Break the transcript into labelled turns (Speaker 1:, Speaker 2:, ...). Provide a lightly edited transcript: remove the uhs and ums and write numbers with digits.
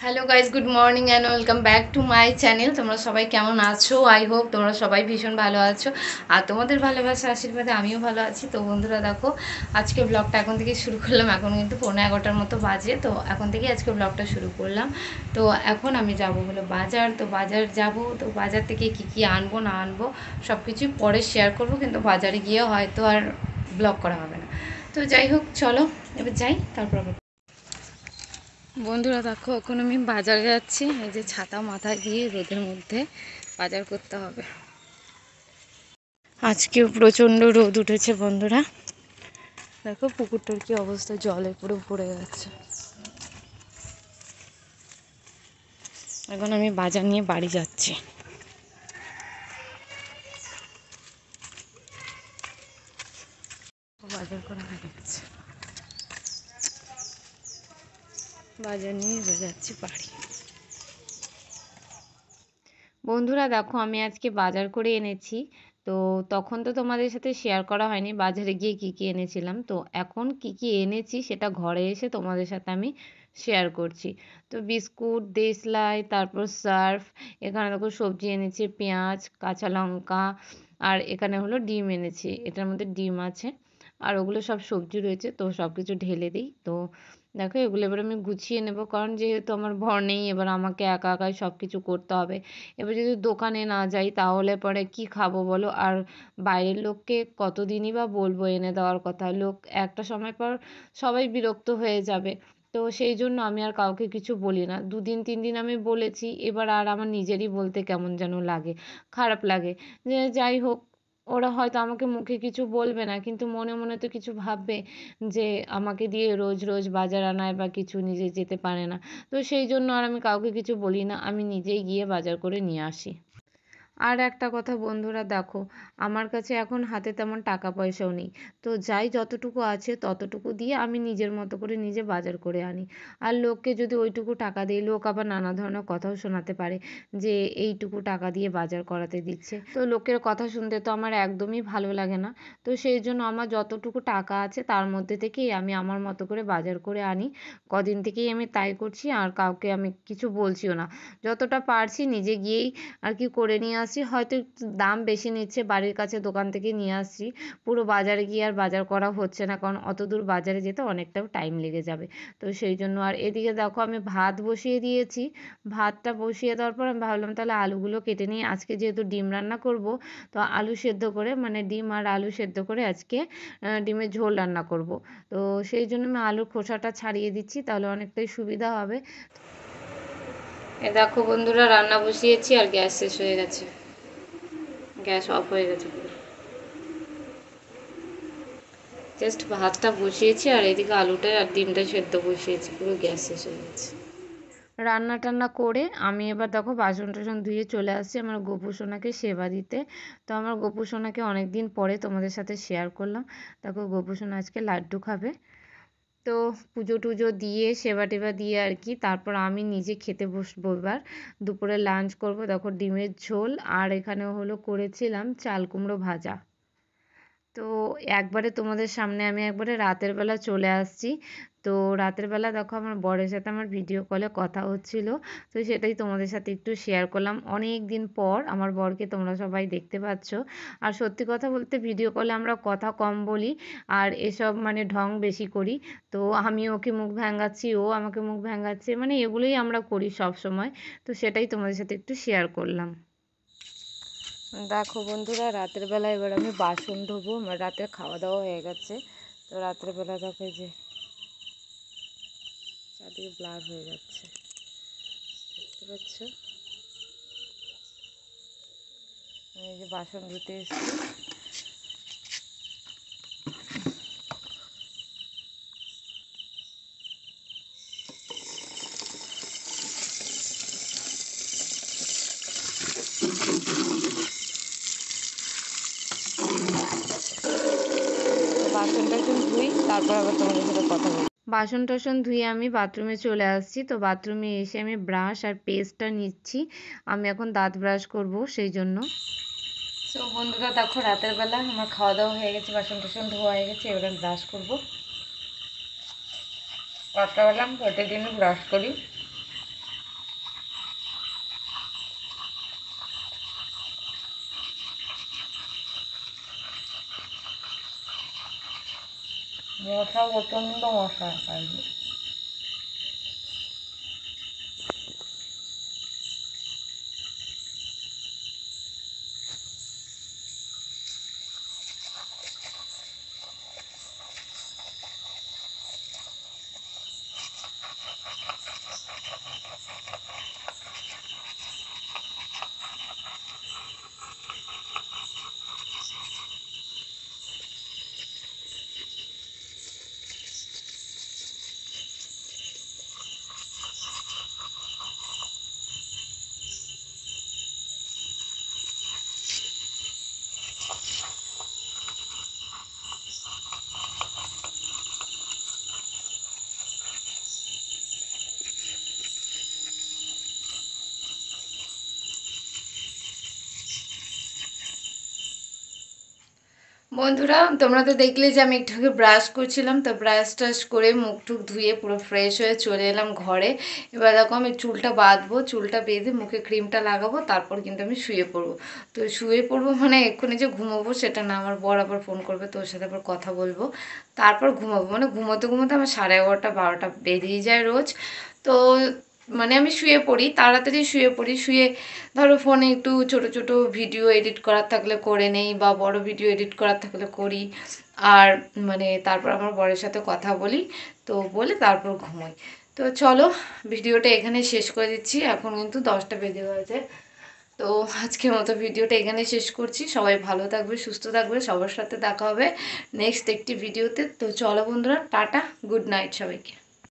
Speaker 1: Hello guys, good morning and welcome back to my channel. তোমরা সবাই কেমন আছো? আই হোপ তোমরা সবাই ভীষণ ভালো আছো, আর তোমাদের ভালোবাসা আশীর্বাদে আমিও ভালো আছি। তো বন্ধুরা দেখো, আজকে ব্লগটা এখন থেকে শুরু করলাম। এখন কিন্তু 11:15 মতো বাজে। তো এখন থেকে আজকে ব্লগটা শুরু করলাম। তো এখন আমি যাব হলো বাজার। তো বাজার যাব, তো বাজার থেকে কী আনবো না আনবো সব কিছুই পরে শেয়ার করব, কিন্তু বাজারে গিয়ে হয়তো আর ব্লগ করা হবে না। তো যাই হোক, চলো এবার যাই, তারপর বন্ধুরা দেখো, এখন আমি বাজার যাচ্ছি। এই যে ছাতা মাথায় দিয়ে রোদের মধ্যে বাজার করতে হবে। আজকেও প্রচণ্ড রোদ উঠেছে বন্ধুরা। দেখো পুকুরটার কি অবস্থা, জলে পুরো ভরে গেছে। এখন আমি বাজার নিয়ে বাড়ি যাচ্ছি। বাজার করা হয়ে গেছে, বাজার নিয়ে যাচ্ছি বাড়ি। বন্ধুরা দেখো, আমি আজকে বাজার করে এনেছি। তো তখন তো তোমাদের সাথে শেয়ার করা হয়নি বাজারে গিয়ে কী এনেছিলাম। তো এখন কী এনেছি সেটা ঘরে এসে তোমাদের সাথে আমি শেয়ার করছি। তো বিস্কুট, দেশলাই, তারপর সার্ফ, এখানে দেখো সবজি এনেছি, পেঁয়াজ, কাঁচা লঙ্কা, আর এখানে হলো ডিম এনেছি। এটার মধ্যে ডিম আছে, আর ওগুলো সব সবজি রয়েছে। তো সব কিছু ঢেলে দিই। তো দেখো, এগুলো এবার আমি গুছিয়ে নেব, কারণ যেহেতু আমার ভর নেই, এবার আমাকে একা একাই সব কিছু করতে হবে। এবার যদি দোকানে না যাই তাহলে পরে কি খাবো বলো? আর বাইরের লোককে কতদিনই বা বলবো এনে দেওয়ার কথা? লোক একটা সময় পর সবাই বিরক্ত হয়ে যাবে। তো সেই জন্য আমি আর কাউকে কিছু বলি না। 2 দিন 3 দিন আমি বলেছি, এবার আর আমার নিজেরই বলতে কেমন যেন লাগে, খারাপ লাগে। যে যাই হোক, ওরা হয়তো আমাকে মুখে কিছু বলবে না, কিন্তু মনে মনে তো কিছু ভাববে যে আমাকে দিয়ে রোজ রোজ বাজার আনায় বা কিছু, নিজে যেতে পারে না। তো সেই জন্য আর আমি কাউকে কিছু বলি না, আমি নিজেই গিয়ে বাজার করে নিয়ে আসি। আর একটা কথা বন্ধুরা দেখো, আমার কাছে এখন হাতে তেমন টাকা পয়সাও নেই। তো যাই যতটুকু আছে ততটুকু দিয়ে আমি নিজের মতো করে নিজে বাজার করে আনি। আর লোককে যদি ওইটুকু টাকা দিই, লোক আবার নানা ধরনের কথাও শোনাতে পারে যে এইটুকু টাকা দিয়ে বাজার করাতে দিচ্ছে। তো লোকের কথা শুনতে তো আমার একদমই ভালো লাগে না। তো সেই জন্য আমার যতটুকু টাকা আছে তার মধ্যে থেকেই আমি আমার মতো করে বাজার করে আনি। কদিন থেকেই আমি তাই করছি, আর কাউকে আমি কিছু বলছিও না। যতটা পারছি নিজে গিয়েই আর কি করে নিয়ে আসছি। হয়তো একটু দাম বেশি নিচ্ছে, বাড়ির কাছে দোকান থেকে নিয়ে আসছি। পুরো বাজারে গিয়ে আর বাজার করা হচ্ছে না, কারণ অত দূর বাজারে যেতে অনেকটাও টাইম লেগে যাবে। তো সেই জন্য। আর এদিকে দেখো, আমি ভাত বসিয়ে দিয়েছি। ভাতটা বসিয়ে দেওয়ার পর আমি ভাবলাম তাহলে আলুগুলো কেটে নিই। আজকে যেহেতু ডিম রান্না করব, তো আলু সেদ্ধ করে, মানে ডিম আর আলু সেদ্ধ করে আজকে ডিমের ঝোল রান্না করব। তো সেই জন্য আমি আলুর খোসাটা ছাড়িয়ে দিচ্ছি, তাহলে অনেকটাই সুবিধা হবে। এ দেখো বন্ধুরা, রান্না বসিয়েছি আর গ্যাস শেষ হয়ে গেছে, গ্যাস অফ হয়ে গেছে পুরো। জাস্ট ভাতটা বসিয়েছি আর এদিকে আলুটা আর ডিমটা সেদ্ধ বসিয়েছি, পুরো গ্যাস শেষ হয়ে গেছে। রান্না টান্না করে আমি এবার দেখো বাসন টাসন ধুয়ে চলে আসছি আমার গোপু সোনাকে সেবা দিতে। তো আমার গোপু সোনাকে অনেক দিন পরে তোমাদের সাথে শেয়ার করলাম। দেখো গোপু সোনা আজকে লাড্ডু খাবে। তো পুজো টুজো দিয়ে, সেবা টেবা দিয়ে আর কি, তারপর আমি নিজে খেতে বসবো এবার। দুপুরে লাঞ্চ করব। দেখো ডিমের ঝোল, আর এখানে হলো করেছিলাম চাল কুমড়ো ভাজা। তো একবারে তোমাদের সামনে আমি একবারে রাতের বেলা চলে আসছি। তো রাতের বেলা দেখো আমার বরের সাথে আমার ভিডিও কলে কথা হচ্ছিল। তো সেটাই তোমাদের সাথে একটু শেয়ার করলাম। অনেক দিন পর আমার বরকে তোমরা সবাই দেখতে পাচ্ছ। আর সত্যি কথা বলতে ভিডিও কলে আমরা কথা কম বলি, আর এসব মানে ঢং বেশি করি। তো আমি ওকে মুখ ভ্যাঙ্গাচ্ছি, ও আমাকে মুখ ভ্যাঙ্গাচ্ছে, মানে এগুলোই আমরা করি সব সময়। তো সেটাই তোমাদের সাথে একটু শেয়ার করলাম। দেখো বন্ধুরা, রাতের বেলা এবার আমি বাসন ধোবো। আমার রাতের খাওয়া দাওয়া হয়ে গেছে। তো রাতের বেলা দেখো এই যে চারদিকে ব্লার হয়ে যাচ্ছে, দেখতে পাচ্ছ? আমি এই যে বাসন ধুতে এসেছি। বাসন টাসন ধুই, তারপর আবার তোমাদের সাথে কথা বলি। বাসন টাসন ধুয়ে আমি বাথরুমে চলে আসছি। তো বাথরুমে এসে আমি ব্রাশ আর পেস্টটা নিচ্ছি। আমি এখন দাঁত ব্রাশ করব সেই জন্য। তো বন্ধুরা দেখো, রাতের বেলা আমার খাওয়া দাওয়া হয়ে গেছে, বাসন টাসন ধোয়া হয়ে গেছে, এবার আমি ব্রাশ করবো। রাত্রেবেলা আমি প্রতিদিনই ব্রাশ করি। মশা প্রচণ্ড মশা আজকে। বন্ধুরা তোমরা তো দেখলে যে আমি একটু আগে ব্রাশ করছিলাম, তো ব্রাশ টাশ করে মুখ টুক ধুয়ে পুরো ফ্রেশ হয়ে চলে এলাম ঘরে। এবার দেখো আমি চুলটা বাঁধবো, চুলটা বেঁধে মুখে ক্রিমটা লাগাবো, তারপর কিন্তু আমি শুয়ে পড়বো। তো শুয়ে পড়বো মানে এক্ষুনি যে ঘুমাবো সেটা না, আমার বর আবার ফোন করবে, তো ওর সাথে আবার কথা বলবো, তারপর ঘুমাবো। মানে ঘুমোতে ঘুমোতে আমার 11:30 12টা বেরিয়ে যায় রোজ। তো মানে আমি শুয়ে পড়ি, তাড়াতাড়ি শুয়ে পড়ি, শুয়ে ধরো ফোনে একটু ছোট ছোট ভিডিও এডিট করার থাকলে করে নেই, বা বড় ভিডিও এডিট করার থাকলে করি। আর মানে তারপর আমার বরের সাথে কথা বলি, তো বলে তারপর ঘুমোই। তো চলো ভিডিওটা এখানে শেষ করে দিচ্ছি, এখন কিন্তু 10টা বেজে গেছে। তো আজকের মতো ভিডিওটা এখানে শেষ করছি। সবাই ভালো থাকবে, সুস্থ থাকবে, সবার সাথে দেখা হবে নেক্সট একটি ভিডিওতে। তো চলো বন্ধুরা, টাটা, গুড নাইট সবাইকে।